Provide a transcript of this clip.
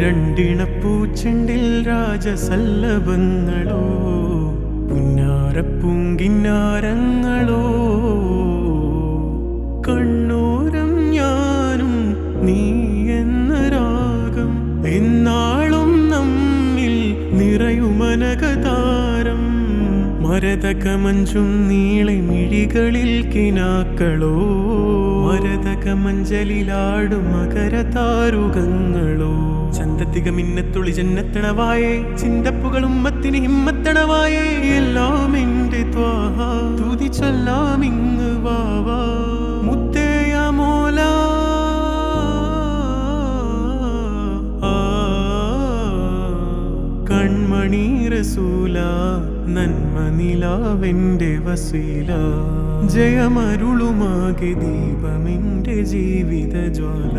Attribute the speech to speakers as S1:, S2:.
S1: രണ്ടിണപ്പൂച്ചെണ്ടിൽ രാജസല്ലഭങ്ങളോ പുന്നാരപ്പൂങ്കിന്നാരങ്ങളോ കണ്ണൂരം ഞാനും നീ എന്ന രാഗം എന്നാളും നമ്മിൽ നിറയുമനകതാരം മരതകമഞ്ചും നീളെ മിഴികളിൽ കിനാക്കളോ മരതകമഞ്ചലിലാടും മകരതാരുകങ്ങളോ ചന്തത്തിക മിന്നത്തുളി ജന്നത്തണവായേ ചിന്തപ്പുകളും മത്തിന് ഹിമ്മത്തണവായേ എല്ലാം എന്റെ ത്വാഹ തുതി ചൊല്ലാമിങ് വാവാ മുത്തേയ മോല കൺമണി റസൂല നന്മ നിലാവെന്റെ വസീല ജയമരുളുമാകെ ദീപമെന്റെ ജീവിത ജ്വാല